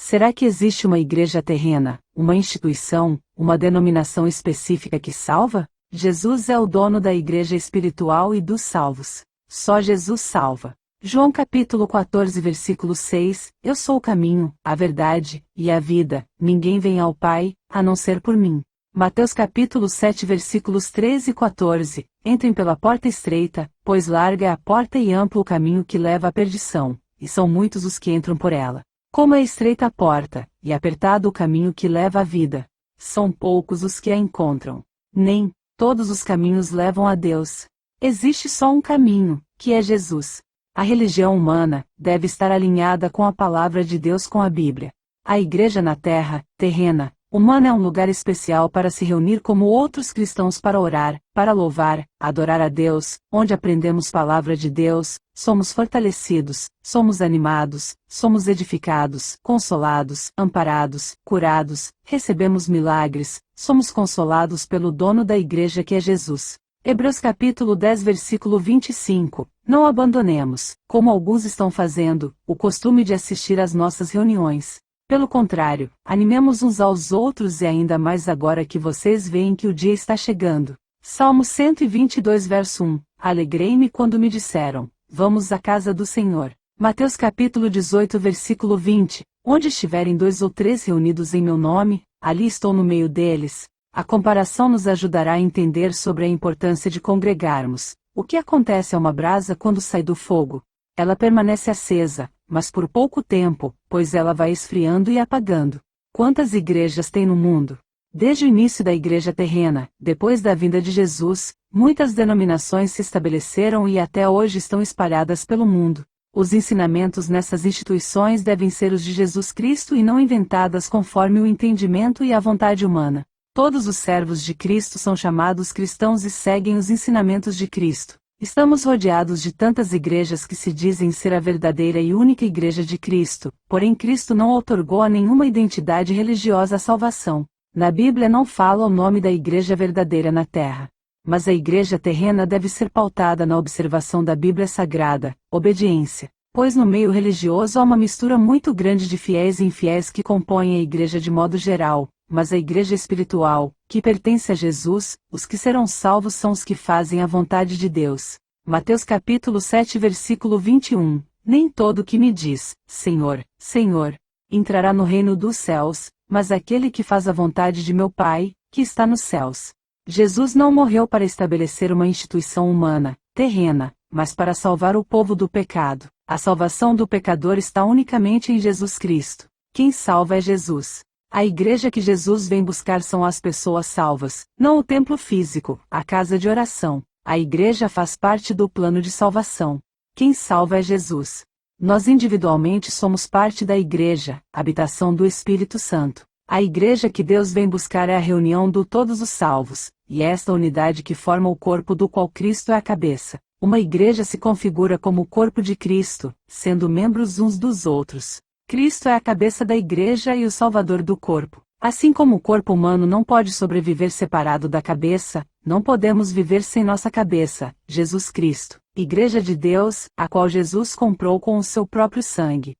Será que existe uma igreja terrena, uma instituição, uma denominação específica que salva? Jesus é o dono da igreja espiritual e dos salvos. Só Jesus salva. João capítulo 14 versículo 6, Eu sou o caminho, a verdade, e a vida, ninguém vem ao Pai, a não ser por mim. Mateus capítulo 7 versículos 13 e 14, Entrem pela porta estreita, pois larga é a porta e amplo o caminho que leva à perdição, e são muitos os que entram por ela. Como é estreita a porta, e apertado o caminho que leva à vida, são poucos os que a encontram. Nem todos os caminhos levam a Deus. Existe só um caminho, que é Jesus. A religião humana deve estar alinhada com a palavra de Deus, com a Bíblia. A igreja na terra, terrena, humana é um lugar especial para se reunir como outros cristãos para orar, para louvar, adorar a Deus, onde aprendemos palavra de Deus, somos fortalecidos, somos animados, somos edificados, consolados, amparados, curados, recebemos milagres, somos consolados pelo dono da igreja que é Jesus. Hebreus capítulo 10 versículo 25, Não abandonemos, como alguns estão fazendo, o costume de assistir às nossas reuniões. Pelo contrário, animemos uns aos outros e ainda mais agora que vocês veem que o dia está chegando. Salmo 122 verso 1, Alegrei-me quando me disseram, vamos à casa do Senhor. Mateus capítulo 18 versículo 20, Onde estiverem 2 ou 3 reunidos em meu nome, ali estou no meio deles. A comparação nos ajudará a entender sobre a importância de congregarmos. O que acontece a uma brasa quando sai do fogo? Ela permanece acesa, mas por pouco tempo, pois ela vai esfriando e apagando. Quantas igrejas tem no mundo? Desde o início da igreja terrena, depois da vinda de Jesus, muitas denominações se estabeleceram e até hoje estão espalhadas pelo mundo. Os ensinamentos nessas instituições devem ser os de Jesus Cristo e não inventadas conforme o entendimento e a vontade humana. Todos os servos de Cristo são chamados cristãos e seguem os ensinamentos de Cristo. Estamos rodeados de tantas igrejas que se dizem ser a verdadeira e única igreja de Cristo, porém Cristo não outorgou a nenhuma identidade religiosa a salvação. Na Bíblia não fala o nome da igreja verdadeira na terra. Mas a igreja terrena deve ser pautada na observação da Bíblia Sagrada, obediência. Pois no meio religioso há uma mistura muito grande de fiéis e infiéis que compõem a igreja de modo geral. Mas a igreja espiritual, que pertence a Jesus, os que serão salvos são os que fazem a vontade de Deus. Mateus capítulo 7 versículo 21, Nem todo que me diz, Senhor, Senhor, entrará no reino dos céus, mas aquele que faz a vontade de meu Pai, que está nos céus. Jesus não morreu para estabelecer uma instituição humana, terrena, mas para salvar o povo do pecado. A salvação do pecador está unicamente em Jesus Cristo. Quem salva é Jesus. A igreja que Jesus vem buscar são as pessoas salvas, não o templo físico, a casa de oração. A igreja faz parte do plano de salvação. Quem salva é Jesus. Nós individualmente somos parte da igreja, habitação do Espírito Santo. A igreja que Deus vem buscar é a reunião do todos os salvos, e é esta unidade que forma o corpo do qual Cristo é a cabeça. Uma igreja se configura como o corpo de Cristo, sendo membros uns dos outros. Cristo é a cabeça da igreja e o salvador do corpo. Assim como o corpo humano não pode sobreviver separado da cabeça, não podemos viver sem nossa cabeça, Jesus Cristo, Igreja de Deus, a qual Jesus comprou com o seu próprio sangue.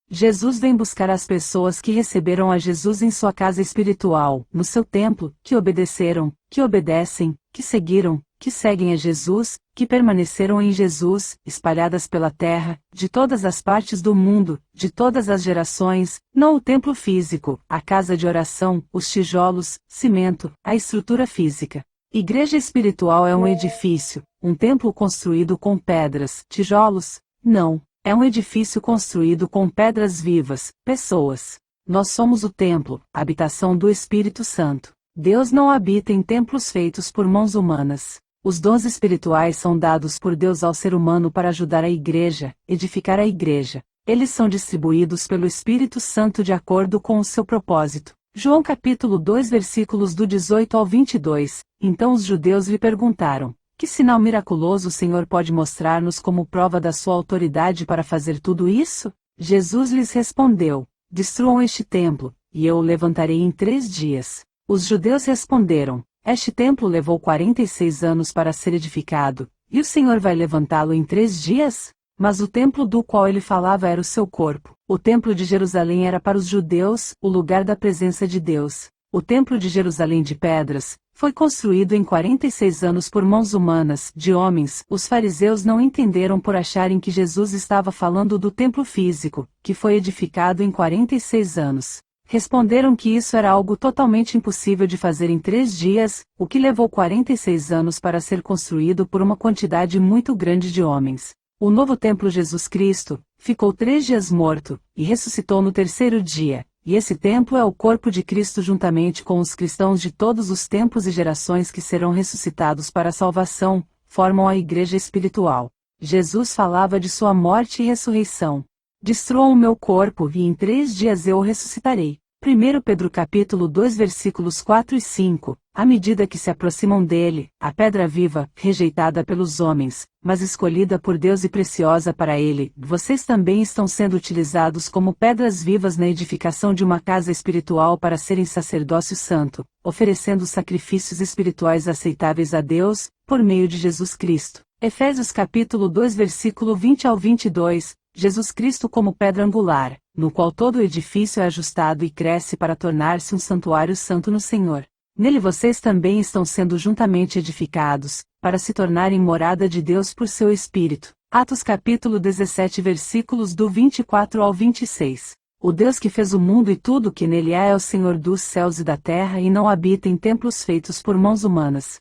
Jesus vem buscar as pessoas que receberam a Jesus em sua casa espiritual, no seu templo, que obedeceram, que obedecem, que seguiram, que seguem a Jesus, que permaneceram em Jesus, espalhadas pela terra, de todas as partes do mundo, de todas as gerações, não o templo físico, a casa de oração, os tijolos, cimento, a estrutura física. Igreja espiritual é um edifício, um templo construído com pedras, tijolos? Não, é um edifício construído com pedras vivas, pessoas. Nós somos o templo, a habitação do Espírito Santo. Deus não habita em templos feitos por mãos humanas. Os dons espirituais são dados por Deus ao ser humano para ajudar a igreja, edificar a igreja. Eles são distribuídos pelo Espírito Santo de acordo com o seu propósito. João capítulo 2 versículos do 18 ao 22. Então os judeus lhe perguntaram: Que sinal miraculoso o Senhor pode mostrar-nos como prova da sua autoridade para fazer tudo isso? Jesus lhes respondeu: Destruam este templo, e eu o levantarei em 3 dias. Os judeus responderam: Este templo levou 46 anos para ser edificado, e o Senhor vai levantá-lo em 3 dias? Mas o templo do qual ele falava era o seu corpo. O templo de Jerusalém era para os judeus, o lugar da presença de Deus. O templo de Jerusalém de pedras foi construído em 46 anos por mãos humanas, de homens. Os fariseus não entenderam por acharem que Jesus estava falando do templo físico, que foi edificado em 46 anos. Responderam que isso era algo totalmente impossível de fazer em 3 dias, o que levou 46 anos para ser construído por uma quantidade muito grande de homens. O novo templo Jesus Cristo ficou 3 dias morto, e ressuscitou no 3º dia, e esse templo é o corpo de Cristo juntamente com os cristãos de todos os tempos e gerações que serão ressuscitados para a salvação, formam a igreja espiritual. Jesus falava de sua morte e ressurreição. Destruam o meu corpo e em 3 dias eu o ressuscitarei. 1 Pedro capítulo 2 versículos 4 e 5, à medida que se aproximam dele, a pedra viva, rejeitada pelos homens, mas escolhida por Deus e preciosa para ele, vocês também estão sendo utilizados como pedras vivas na edificação de uma casa espiritual para serem sacerdócio santo, oferecendo sacrifícios espirituais aceitáveis a Deus, por meio de Jesus Cristo. Efésios capítulo 2 versículo 20 ao 22, Jesus Cristo como pedra angular, no qual todo o edifício é ajustado e cresce para tornar-se um santuário santo no Senhor. Nele vocês também estão sendo juntamente edificados, para se tornarem morada de Deus por seu Espírito. Atos capítulo 17 versículos do 24 ao 26. O Deus que fez o mundo e tudo o que nele há é o Senhor dos céus e da terra e não habita em templos feitos por mãos humanas.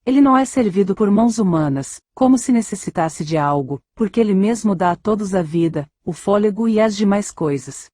Ele não é servido por mãos humanas, como se necessitasse de algo, porque ele mesmo dá a todos a vida, o fôlego e as demais coisas.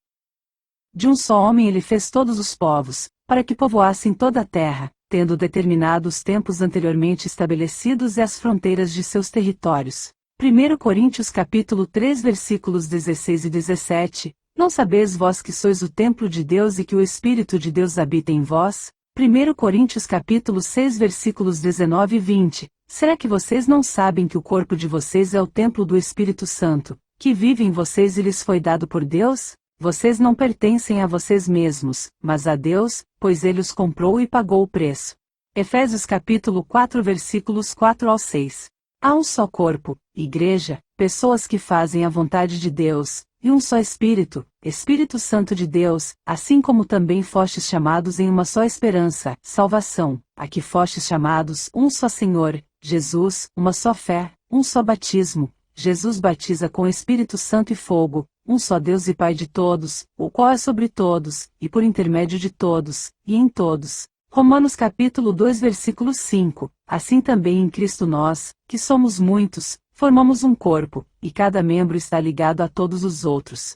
De um só homem ele fez todos os povos, para que povoassem toda a terra, tendo determinado os tempos anteriormente estabelecidos e as fronteiras de seus territórios. 1 Coríntios capítulo 3 versículos 16 e 17, Não sabeis vós que sois o templo de Deus e que o Espírito de Deus habita em vós? 1 Coríntios capítulo 6 versículos 19 e 20, Será que vocês não sabem que o corpo de vocês é o templo do Espírito Santo, que vive em vocês e lhes foi dado por Deus? Vocês não pertencem a vocês mesmos, mas a Deus, pois ele os comprou e pagou o preço. Efésios capítulo 4 versículos 4 ao 6. Há um só corpo, igreja, pessoas que fazem a vontade de Deus, e um só Espírito, Espírito Santo de Deus, assim como também fostes chamados em uma só esperança, salvação, a que fostes chamados, um só Senhor, Jesus, uma só fé, um só batismo, Jesus batiza com Espírito Santo e fogo, um só Deus e Pai de todos, o qual é sobre todos, e por intermédio de todos, e em todos. Romanos capítulo 2 versículo 5, Assim também em Cristo nós, que somos muitos, formamos um corpo, e cada membro está ligado a todos os outros.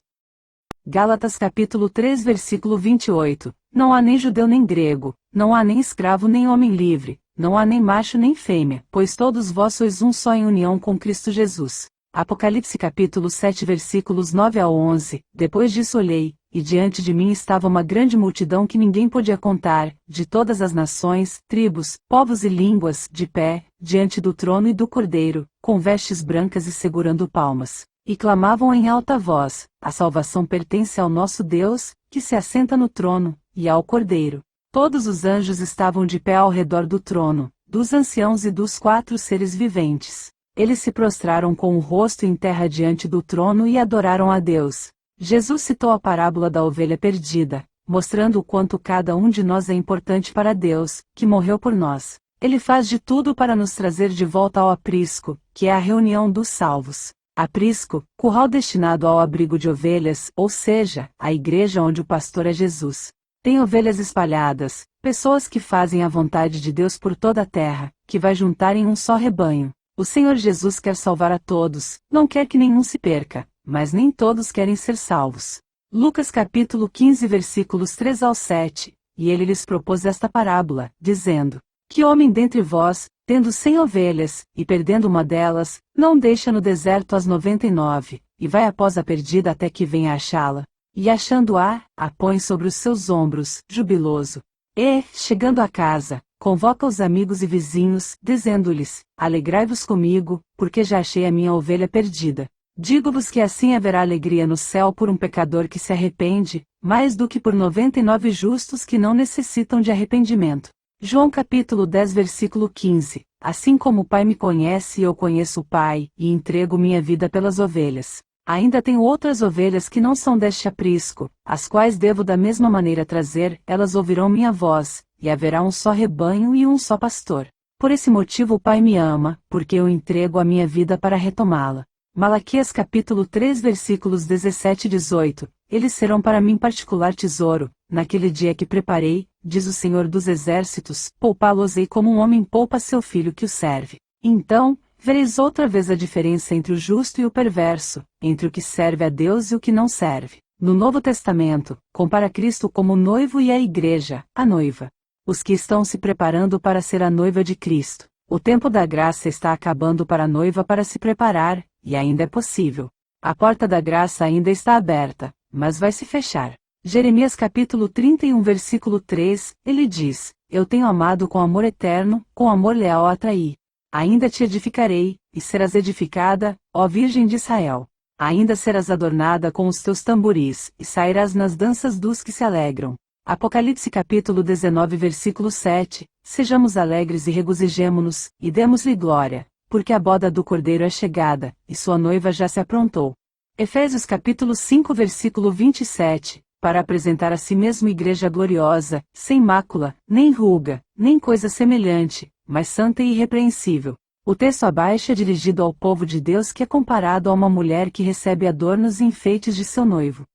Gálatas capítulo 3 versículo 28, Não há nem judeu nem grego, não há nem escravo nem homem livre, não há nem macho nem fêmea, pois todos vós sois um só em união com Cristo Jesus. Apocalipse capítulo 7 versículos 9 a 11, Depois disso olhei, e diante de mim estava uma grande multidão que ninguém podia contar, de todas as nações, tribos, povos e línguas, de pé, diante do trono e do Cordeiro, com vestes brancas e segurando palmas. E clamavam em alta voz, a salvação pertence ao nosso Deus, que se assenta no trono, e ao Cordeiro. Todos os anjos estavam de pé ao redor do trono, dos anciãos e dos 4 seres viventes. Eles se prostraram com o rosto em terra diante do trono e adoraram a Deus. Jesus citou a parábola da ovelha perdida, mostrando o quanto cada um de nós é importante para Deus, que morreu por nós. Ele faz de tudo para nos trazer de volta ao aprisco, que é a reunião dos salvos. Aprisco, curral destinado ao abrigo de ovelhas, ou seja, a igreja onde o pastor é Jesus. Tem ovelhas espalhadas, pessoas que fazem a vontade de Deus por toda a terra, que vai juntar em um só rebanho. O Senhor Jesus quer salvar a todos, não quer que nenhum se perca, mas nem todos querem ser salvos. Lucas capítulo 15 versículos 3 ao 7, E ele lhes propôs esta parábola, dizendo, Que homem dentre vós, tendo 100 ovelhas, e perdendo uma delas, não deixa no deserto as 99, e vai após a perdida até que venha achá-la, e achando-a, a põe sobre os seus ombros, jubiloso. E, chegando a casa, convoca os amigos e vizinhos, dizendo-lhes, Alegrai-vos comigo, porque já achei a minha ovelha perdida. Digo-vos que assim haverá alegria no céu por um pecador que se arrepende, mais do que por 99 justos que não necessitam de arrependimento. João capítulo 10 versículo 15, Assim como o Pai me conhece e eu conheço o Pai, e entrego minha vida pelas ovelhas. Ainda tenho outras ovelhas que não são deste aprisco, as quais devo da mesma maneira trazer, elas ouvirão minha voz, e haverá um só rebanho e um só pastor. Por esse motivo o Pai me ama, porque eu entrego a minha vida para retomá-la. Malaquias capítulo 3 versículos 17 e 18. Eles serão para mim particular tesouro, naquele dia que preparei, diz o Senhor dos Exércitos, poupá-los-ei como um homem poupa seu filho que o serve. Então, vereis outra vez a diferença entre o justo e o perverso, entre o que serve a Deus e o que não serve. No Novo Testamento, compara Cristo como o noivo e a igreja, a noiva. Os que estão se preparando para ser a noiva de Cristo. O tempo da graça está acabando para a noiva para se preparar, e ainda é possível. A porta da graça ainda está aberta, mas vai se fechar. Jeremias capítulo 31 versículo 3, ele diz, eu tenho amado com amor eterno, com amor leal atraí. Ainda te edificarei, e serás edificada, ó Virgem de Israel. Ainda serás adornada com os teus tamboris, e sairás nas danças dos que se alegram. Apocalipse capítulo 19 versículo 7, sejamos alegres e regozijemo-nos, e demos-lhe glória, porque a boda do Cordeiro é chegada, e sua noiva já se aprontou. Efésios capítulo 5 versículo 27, para apresentar a si mesmo igreja gloriosa, sem mácula, nem ruga, nem coisa semelhante, mas santa e irrepreensível. O texto abaixo é dirigido ao povo de Deus que é comparado a uma mulher que recebe adornos e enfeites de seu noivo.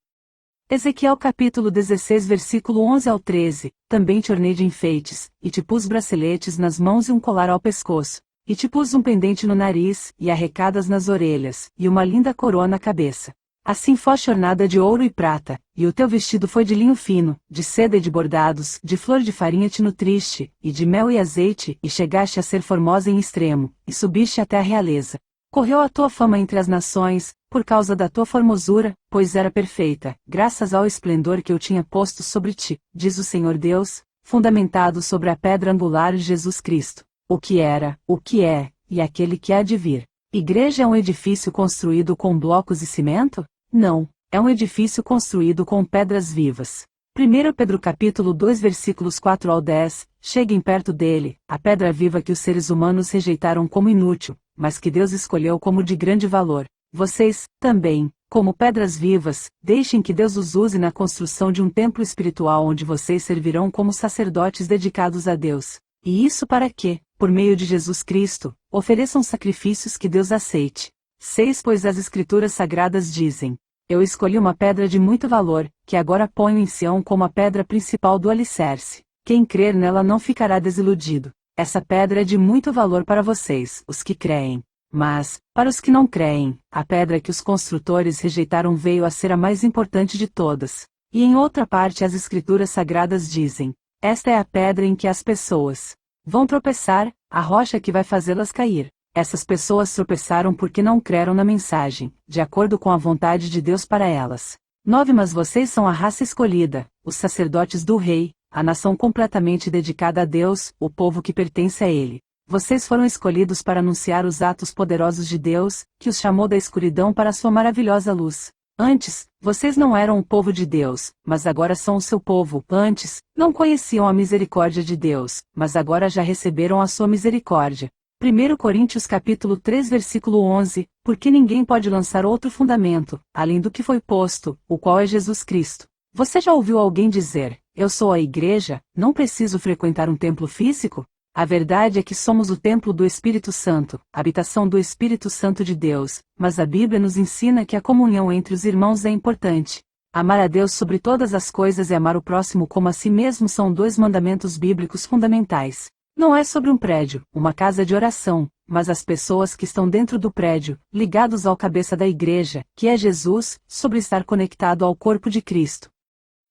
Ezequiel capítulo 16 versículo 11 ao 13, também te ornei de enfeites, e te pus braceletes nas mãos e um colar ao pescoço, e te pus um pendente no nariz, e arrecadas nas orelhas, e uma linda coroa na cabeça. Assim foste ornada de ouro e prata, e o teu vestido foi de linho fino, de seda e de bordados, de flor de farinha te nutriste, e de mel e azeite, e chegaste a ser formosa em extremo, e subiste até a realeza. Correu a tua fama entre as nações, por causa da tua formosura, pois era perfeita, graças ao esplendor que eu tinha posto sobre ti, diz o Senhor Deus, fundamentado sobre a pedra angular Jesus Cristo, o que era, o que é, e aquele que há de vir. Igreja é um edifício construído com blocos e cimento? Não, é um edifício construído com pedras vivas. 1 Pedro capítulo 2 versículos 4 ao 10, cheguem perto dele, a pedra viva que os seres humanos rejeitaram como inútil, mas que Deus escolheu como de grande valor. Vocês, também, como pedras vivas, deixem que Deus os use na construção de um templo espiritual onde vocês servirão como sacerdotes dedicados a Deus. E isso para que, por meio de Jesus Cristo, ofereçam sacrifícios que Deus aceite. 6 Pois as Escrituras Sagradas dizem, eu escolhi uma pedra de muito valor, que agora ponho em Sião como a pedra principal do alicerce. Quem crer nela não ficará desiludido. Essa pedra é de muito valor para vocês, os que creem. Mas, para os que não creem, a pedra que os construtores rejeitaram veio a ser a mais importante de todas. E em outra parte as Escrituras Sagradas dizem, esta é a pedra em que as pessoas vão tropeçar, a rocha que vai fazê-las cair. Essas pessoas tropeçaram porque não creram na mensagem, de acordo com a vontade de Deus para elas. 9 Mas vocês são a raça escolhida, os sacerdotes do Rei, a nação completamente dedicada a Deus, o povo que pertence a Ele. Vocês foram escolhidos para anunciar os atos poderosos de Deus, que os chamou da escuridão para a sua maravilhosa luz. Antes, vocês não eram o povo de Deus, mas agora são o seu povo. Antes, não conheciam a misericórdia de Deus, mas agora já receberam a sua misericórdia. 1 Coríntios capítulo 3 versículo 11, porque ninguém pode lançar outro fundamento, além do que foi posto, o qual é Jesus Cristo. Você já ouviu alguém dizer, eu sou a igreja, não preciso frequentar um templo físico? A verdade é que somos o templo do Espírito Santo, habitação do Espírito Santo de Deus, mas a Bíblia nos ensina que a comunhão entre os irmãos é importante. Amar a Deus sobre todas as coisas e amar o próximo como a si mesmo são 2 mandamentos bíblicos fundamentais. Não é sobre um prédio, uma casa de oração, mas as pessoas que estão dentro do prédio, ligados ao cabeça da igreja, que é Jesus, sobre estar conectado ao corpo de Cristo.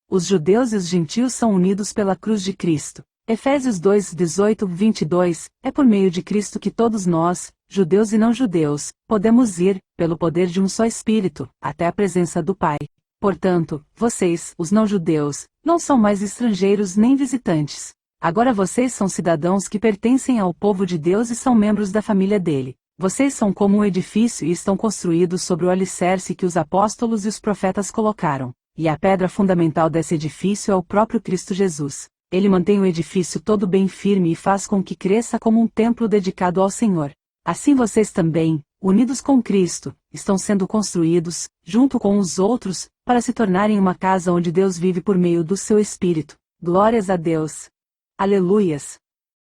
Os judeus e os gentios são unidos pela cruz de Cristo. Efésios 2, 18, 22, é por meio de Cristo que todos nós, judeus e não judeus, podemos ir, pelo poder de um só Espírito, até a presença do Pai. Portanto, vocês, os não-judeus, não são mais estrangeiros nem visitantes. Agora vocês são cidadãos que pertencem ao povo de Deus e são membros da família dele. Vocês são como um edifício e estão construídos sobre o alicerce que os apóstolos e os profetas colocaram. E a pedra fundamental desse edifício é o próprio Cristo Jesus. Ele mantém o edifício todo bem firme e faz com que cresça como um templo dedicado ao Senhor. Assim vocês também, unidos com Cristo, estão sendo construídos, junto com os outros, para se tornarem uma casa onde Deus vive por meio do seu Espírito. Glórias a Deus! Aleluias!